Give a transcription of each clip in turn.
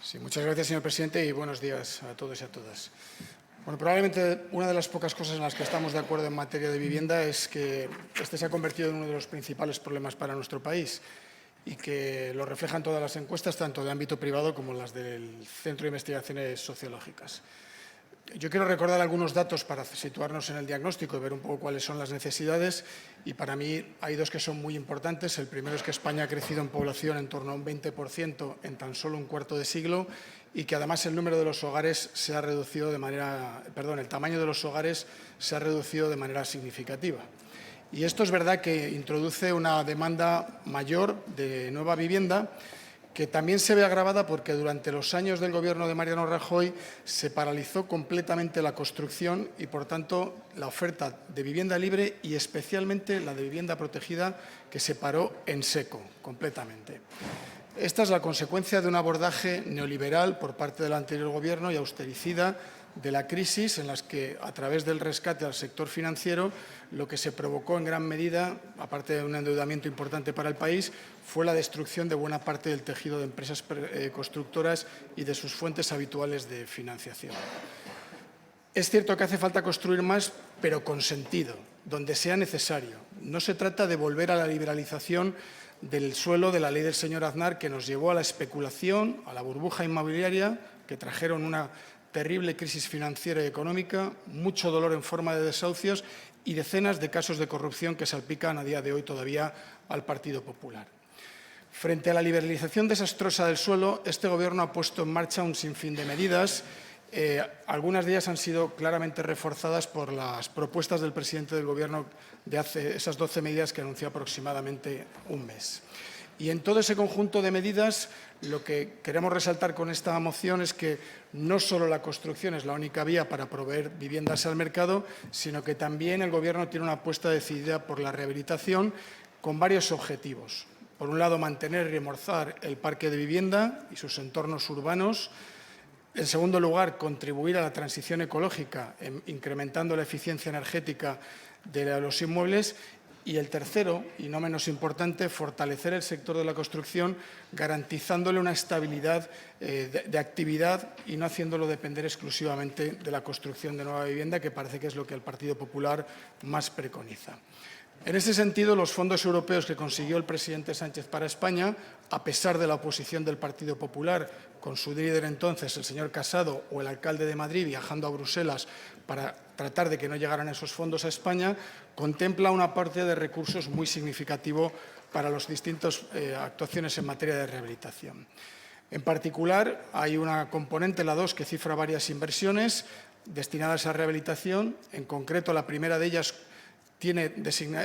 Sí, muchas gracias, señor presidente, y buenos días a todos y a todas. Bueno, probablemente una de las pocas cosas en las que estamos de acuerdo en materia de vivienda es que este se ha convertido en uno de los principales problemas para nuestro país y que lo reflejan todas las encuestas, tanto de ámbito privado como las del Centro de Investigaciones Sociológicas. Yo quiero recordar algunos datos para situarnos en el diagnóstico y ver un poco cuáles son las necesidades. Y para mí hay dos que son muy importantes. El primero es que España ha crecido en población en torno a un 20% en tan solo un cuarto de siglo y que además el número de los hogares se ha reducido el tamaño de los hogares se ha reducido de manera significativa. Y esto es verdad que introduce una demanda mayor de nueva vivienda, que también se ve agravada porque durante los años del Gobierno de Mariano Rajoy se paralizó completamente la construcción y, por tanto, la oferta de vivienda libre y especialmente la de vivienda protegida, que se paró en seco completamente. Esta es la consecuencia de un abordaje neoliberal por parte del anterior Gobierno y austericida de la crisis, en las que, a través del rescate al sector financiero, lo que se provocó en gran medida, aparte de un endeudamiento importante para el país, fue la destrucción de buena parte del tejido de empresas constructoras y de sus fuentes habituales de financiación. Es cierto que hace falta construir más, pero con sentido, donde sea necesario. No se trata de volver a la liberalización del suelo de la ley del señor Aznar, que nos llevó a la especulación, a la burbuja inmobiliaria, que trajeron una terrible crisis financiera y económica, mucho dolor en forma de desahucios y decenas de casos de corrupción que salpican a día de hoy todavía al Partido Popular. Frente a la liberalización desastrosa del suelo, este Gobierno ha puesto en marcha un sinfín de medidas. Algunas de ellas han sido claramente reforzadas por las propuestas del presidente del Gobierno de esas 12 medidas que anunció aproximadamente un mes. Y en todo ese conjunto de medidas, lo que queremos resaltar con esta moción es que no solo la construcción es la única vía para proveer viviendas al mercado, sino que también el Gobierno tiene una apuesta decidida por la rehabilitación con varios objetivos. Por un lado, mantener y reforzar el parque de vivienda y sus entornos urbanos. En segundo lugar, contribuir a la transición ecológica, incrementando la eficiencia energética de los inmuebles. Y el tercero, y no menos importante, fortalecer el sector de la construcción, garantizándole una estabilidad de actividad y no haciéndolo depender exclusivamente de la construcción de nueva vivienda, que parece que es lo que el Partido Popular más preconiza. En ese sentido, los fondos europeos que consiguió el presidente Sánchez para España, a pesar de la oposición del Partido Popular, con su líder entonces, el señor Casado, o el alcalde de Madrid viajando a Bruselas para tratar de que no llegaran esos fondos a España, contempla una parte de recursos muy significativo para las distintas actuaciones en materia de rehabilitación. En particular, hay una componente, la 2, que cifra varias inversiones destinadas a rehabilitación. En concreto, la primera de ellas tiene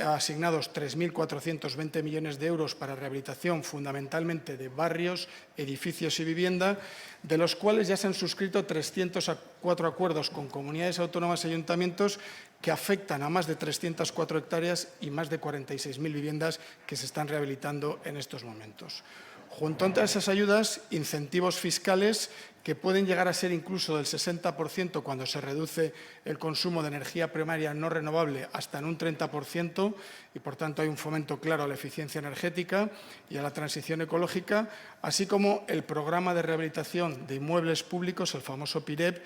asignados 3.420 millones de euros para rehabilitación, fundamentalmente de barrios, edificios y vivienda, de los cuales ya se han suscrito 304 acuerdos con comunidades autónomas y ayuntamientos que afectan a más de 304 hectáreas y más de 46.000 viviendas que se están rehabilitando en estos momentos. Junto a esas ayudas, incentivos fiscales que pueden llegar a ser incluso del 60% cuando se reduce el consumo de energía primaria no renovable hasta en un 30%, y por tanto hay un fomento claro a la eficiencia energética y a la transición ecológica, así como el programa de rehabilitación de inmuebles públicos, el famoso PIREP,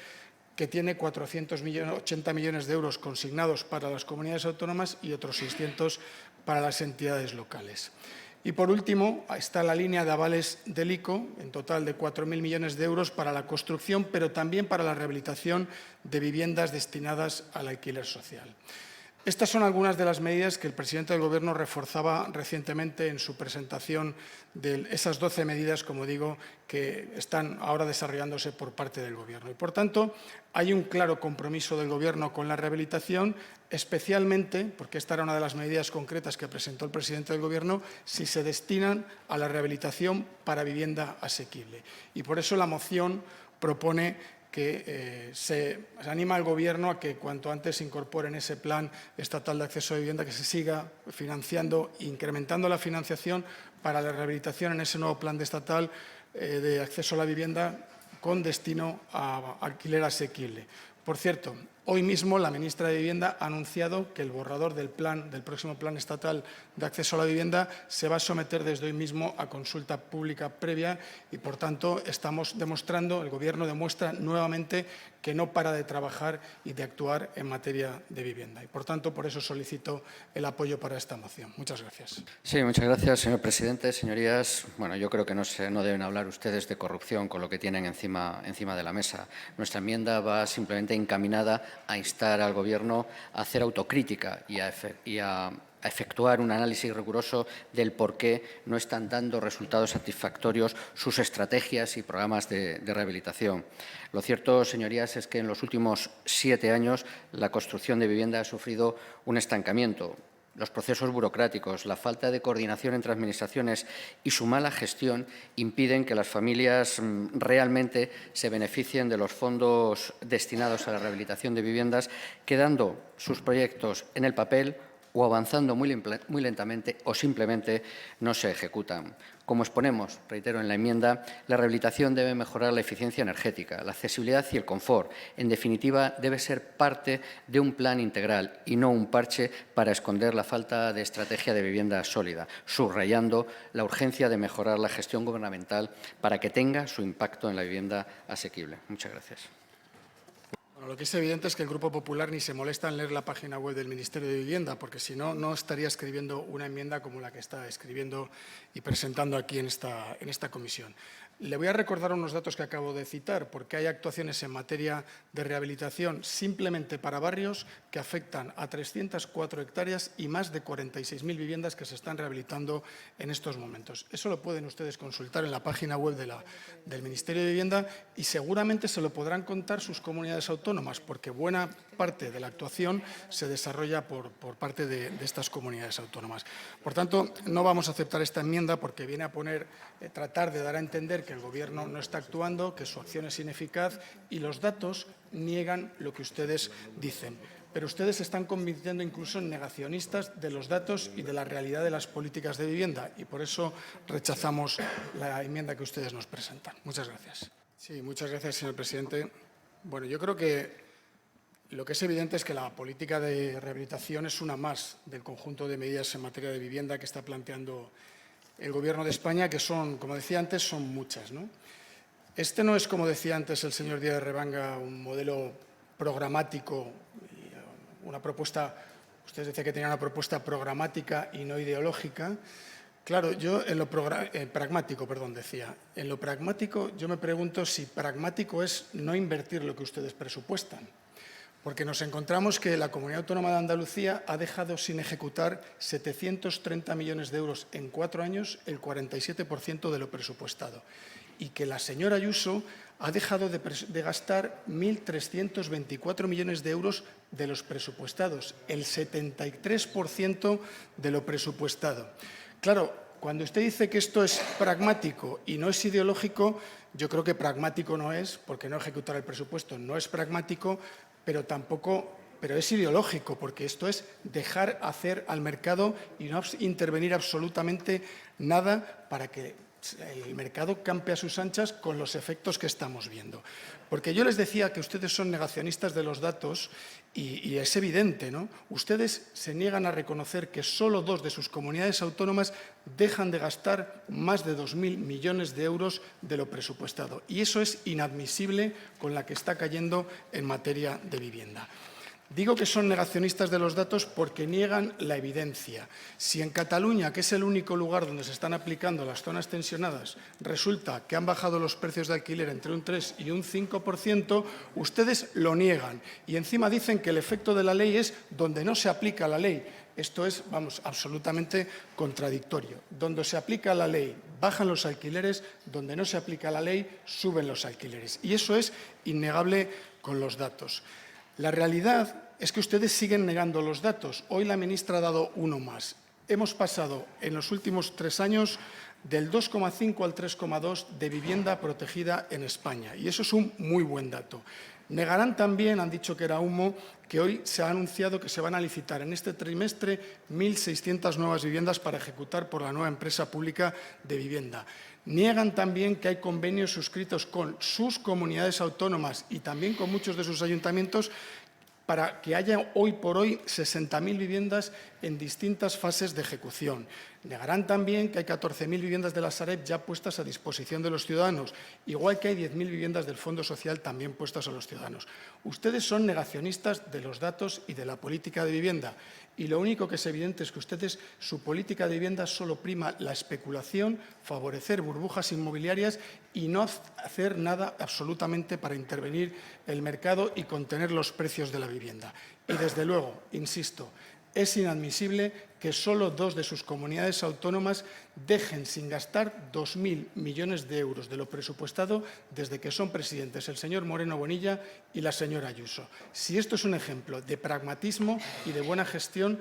que tiene 480 millones de euros consignados para las comunidades autónomas y otros 600 para las entidades locales. Y, por último, está la línea de avales del ICO, en total de 4.000 millones de euros para la construcción, pero también para la rehabilitación de viviendas destinadas al alquiler social. Estas son algunas de las medidas que el presidente del Gobierno reforzaba recientemente en su presentación de esas 12 medidas, como digo, que están ahora desarrollándose por parte del Gobierno. Y, por tanto, hay un claro compromiso del Gobierno con la rehabilitación, especialmente, porque esta era una de las medidas concretas que presentó el presidente del Gobierno, si se destinan a la rehabilitación para vivienda asequible. Y por eso la moción propone que se anima al Gobierno a que cuanto antes se incorpore en ese plan estatal de acceso a vivienda, que se siga financiando e incrementando la financiación para la rehabilitación en ese nuevo plan estatal de acceso a la vivienda con destino a alquiler asequible. Por cierto, Hoy mismo la ministra de Vivienda ha anunciado que el borrador del próximo Plan Estatal de Acceso a la Vivienda se va a someter desde hoy mismo a consulta pública previa y, por tanto, el Gobierno demuestra nuevamente que no para de trabajar y de actuar en materia de vivienda. Y, por tanto, por eso solicito el apoyo para esta moción. Muchas gracias. Sí, muchas gracias, señor presidente. Señorías, bueno, yo creo que no deben hablar ustedes de corrupción con lo que tienen encima de la mesa. Nuestra enmienda va simplemente encaminada a instar al Gobierno a hacer autocrítica y a efectuar un análisis riguroso del por qué no están dando resultados satisfactorios sus estrategias y programas de rehabilitación. Lo cierto, señorías, es que en los últimos 7 años la construcción de vivienda ha sufrido un estancamiento. Los procesos burocráticos, la falta de coordinación entre administraciones y su mala gestión impiden que las familias realmente se beneficien de los fondos destinados a la rehabilitación de viviendas, quedando sus proyectos en el papel o avanzando muy lentamente o simplemente no se ejecutan. Como exponemos, reitero, en la enmienda, la rehabilitación debe mejorar la eficiencia energética, la accesibilidad y el confort. En definitiva, debe ser parte de un plan integral y no un parche para esconder la falta de estrategia de vivienda sólida, subrayando la urgencia de mejorar la gestión gubernamental para que tenga su impacto en la vivienda asequible. Muchas gracias. Lo que es evidente es que el Grupo Popular ni se molesta en leer la página web del Ministerio de Vivienda, porque si no, no estaría escribiendo una enmienda como la que está escribiendo y presentando aquí en esta comisión. Le voy a recordar unos datos que acabo de citar, porque hay actuaciones en materia de rehabilitación simplemente para barrios que afectan a 304 hectáreas y más de 46.000 viviendas que se están rehabilitando en estos momentos. Eso lo pueden ustedes consultar en la página web del Ministerio de Vivienda y seguramente se lo podrán contar sus comunidades autónomas, porque buena parte de la actuación se desarrolla por parte de estas comunidades autónomas. Por tanto, no vamos a aceptar esta enmienda porque viene a tratar de dar a entender que el Gobierno no está actuando, que su acción es ineficaz y los datos niegan lo que ustedes dicen. Pero ustedes se están convirtiendo incluso en negacionistas de los datos y de la realidad de las políticas de vivienda y por eso rechazamos la enmienda que ustedes nos presentan. Muchas gracias. Sí, muchas gracias, señor presidente. Bueno, yo creo que lo que es evidente es que la política de rehabilitación es una más del conjunto de medidas en materia de vivienda que está planteando el Gobierno de España, que son, como decía antes, son muchas, ¿no? Este no es, como decía antes el señor Díaz de Rebanga, un modelo programático, una propuesta, usted decía que tenía una propuesta programática y no ideológica. Claro, yo pragmático, decía. En lo pragmático yo me pregunto si pragmático es no invertir lo que ustedes presupuestan. Porque nos encontramos que la Comunidad Autónoma de Andalucía ha dejado sin ejecutar 730 millones de euros en 4 años, el 47% de lo presupuestado. Y que la señora Ayuso ha dejado de gastar 1.324 millones de euros de los presupuestados, el 73% de lo presupuestado. Claro, cuando usted dice que esto es pragmático y no es ideológico, yo creo que pragmático no es, porque no ejecutar el presupuesto no es pragmático, pero es ideológico, porque esto es dejar hacer al mercado y no intervenir absolutamente nada para que el mercado campe a sus anchas con los efectos que estamos viendo. Porque yo les decía que ustedes son negacionistas de los datos y es evidente, ¿no? Ustedes se niegan a reconocer que solo 2 de sus comunidades autónomas dejan de gastar más de 2.000 millones de euros de lo presupuestado. Y eso es inadmisible con la que está cayendo en materia de vivienda. Digo que son negacionistas de los datos porque niegan la evidencia. Si en Cataluña, que es el único lugar donde se están aplicando las zonas tensionadas, resulta que han bajado los precios de alquiler entre un 3 y un 5%, ustedes lo niegan. Y encima dicen que el efecto de la ley es donde no se aplica la ley. Esto es, absolutamente contradictorio. Donde se aplica la ley, bajan los alquileres, donde no se aplica la ley, suben los alquileres. Y eso es innegable con los datos. La realidad es que ustedes siguen negando los datos. Hoy la ministra ha dado uno más. Hemos pasado en los últimos 3 años del 2,5 al 3,2 de vivienda protegida en España. Y eso es un muy buen dato. Negarán también, han dicho que era humo, que hoy se ha anunciado que se van a licitar en este trimestre 1.600 nuevas viviendas para ejecutar por la nueva empresa pública de vivienda. Niegan también que hay convenios suscritos con sus comunidades autónomas y también con muchos de sus ayuntamientos para que haya hoy por hoy 60.000 viviendas en distintas fases de ejecución. Negarán también que hay 14.000 viviendas de la Sareb ya puestas a disposición de los ciudadanos, igual que hay 10.000 viviendas del Fondo Social también puestas a los ciudadanos. Ustedes son negacionistas de los datos y de la política de vivienda, y lo único que es evidente es que ustedes, su política de vivienda solo prima la especulación, favorecer burbujas inmobiliarias y no hacer nada absolutamente para intervenir el mercado y contener los precios de la vivienda. Y desde luego, insisto, es inadmisible que solo 2 de sus comunidades autónomas dejen sin gastar 2.000 millones de euros de lo presupuestado desde que son presidentes el señor Moreno Bonilla y la señora Ayuso. Si esto es un ejemplo de pragmatismo y de buena gestión,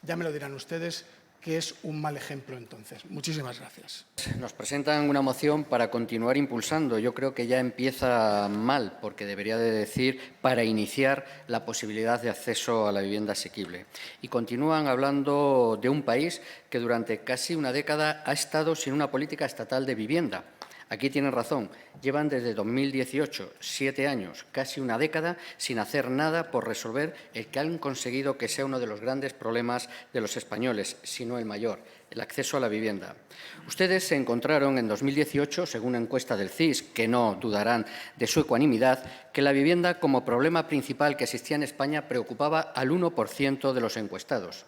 ya me lo dirán ustedes, que es un mal ejemplo entonces. Muchísimas gracias. Nos presentan una moción para continuar impulsando. Yo creo que ya empieza mal, porque debería de decir para iniciar la posibilidad de acceso a la vivienda asequible. Y continúan hablando de un país que durante casi una década ha estado sin una política estatal de vivienda. Aquí tienen razón, llevan desde 2018, 7 años, casi una década, sin hacer nada por resolver el que han conseguido que sea uno de los grandes problemas de los españoles, si no el mayor, el acceso a la vivienda. Ustedes se encontraron en 2018, según una encuesta del CIS, que no dudarán de su ecuanimidad, que la vivienda como problema principal que existía en España preocupaba al 1% de los encuestados.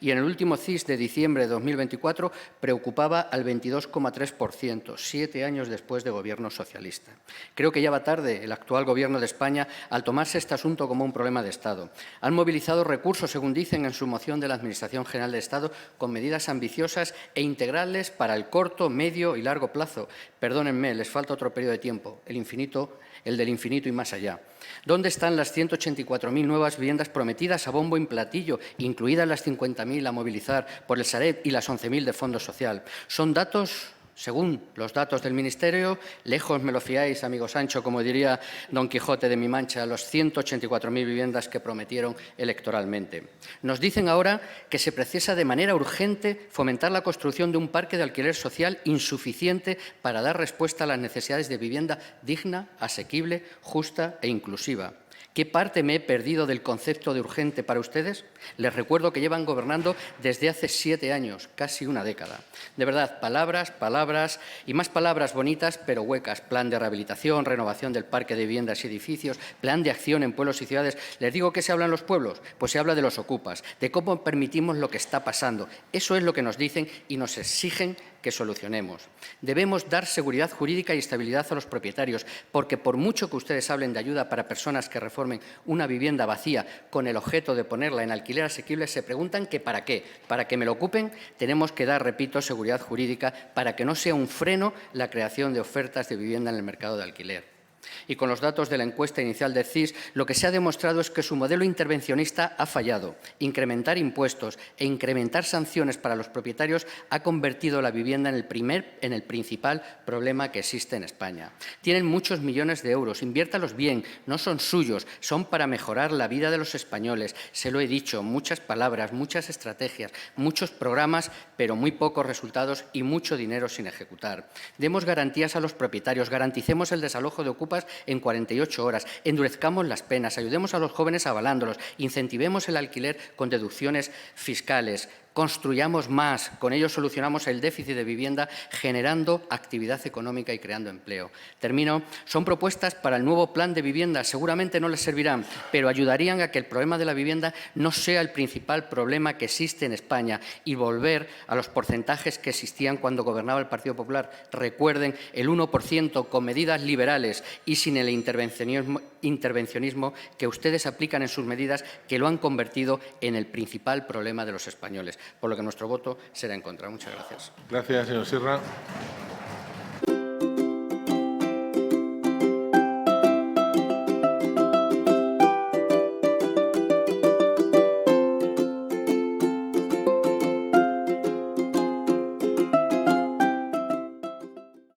Y en el último CIS de diciembre de 2024 preocupaba al 22,3%, 7 años después de gobierno socialista. Creo que ya va tarde el actual Gobierno de España al tomarse este asunto como un problema de Estado. Han movilizado recursos, según dicen en su moción de la Administración General de Estado, con medidas ambiciosas e integrales para el corto, medio y largo plazo. Perdónenme, les falta otro periodo de tiempo, el del infinito y más allá. ¿Dónde están las 184.000 nuevas viviendas prometidas a bombo y platillo, incluidas las 50.000 a movilizar por el Sareb y las 11.000 de Fondo Social? Son datos, según los datos del Ministerio, lejos me lo fiáis, amigo Sancho, como diría Don Quijote de mi Mancha, los 184.000 viviendas que prometieron electoralmente. Nos dicen ahora que se precisa de manera urgente fomentar la construcción de un parque de alquiler social insuficiente para dar respuesta a las necesidades de vivienda digna, asequible, justa e inclusiva. ¿Qué parte me he perdido del concepto de urgente para ustedes? Les recuerdo que llevan gobernando desde hace 7 años, casi una década. De verdad, palabras, palabras y más palabras bonitas, pero huecas. Plan de rehabilitación, renovación del parque de viviendas y edificios, plan de acción en pueblos y ciudades. ¿Les digo qué se habla en los pueblos? Pues se habla de los ocupas, de cómo permitimos lo que está pasando. Eso es lo que nos dicen y nos exigen que solucionemos. Debemos dar seguridad jurídica y estabilidad a los propietarios, porque por mucho que ustedes hablen de ayuda para personas que reformen una vivienda vacía con el objeto de ponerla en alquiler asequible, se preguntan que ¿para qué? ¿Para que me lo ocupen? Tenemos que dar, repito, seguridad jurídica para que no sea un freno la creación de ofertas de vivienda en el mercado de alquiler. Y con los datos de la encuesta inicial del CIS, lo que se ha demostrado es que su modelo intervencionista ha fallado. Incrementar impuestos e incrementar sanciones para los propietarios ha convertido la vivienda en el principal problema que existe en España. Tienen muchos millones de euros, inviértalos bien, no son suyos, son para mejorar la vida de los españoles. Se lo he dicho, muchas palabras, muchas estrategias, muchos programas, pero muy pocos resultados y mucho dinero sin ejecutar. Demos garantías a los propietarios, garanticemos el desalojo de ocupas en 48 horas, endurezcamos las penas, ayudemos a los jóvenes avalándolos, incentivemos el alquiler con deducciones fiscales, construyamos más, con ello solucionamos el déficit de vivienda, generando actividad económica y creando empleo. Termino. Son propuestas para el nuevo plan de vivienda. Seguramente no les servirán, pero ayudarían a que el problema de la vivienda no sea el principal problema que existe en España y volver a los porcentajes que existían cuando gobernaba el Partido Popular. Recuerden, el 1% con medidas liberales y sin el intervencionismo que ustedes aplican en sus medidas, que lo han convertido en el principal problema de los españoles. Por lo que nuestro voto será en contra. Muchas gracias. Gracias, señor Sierra.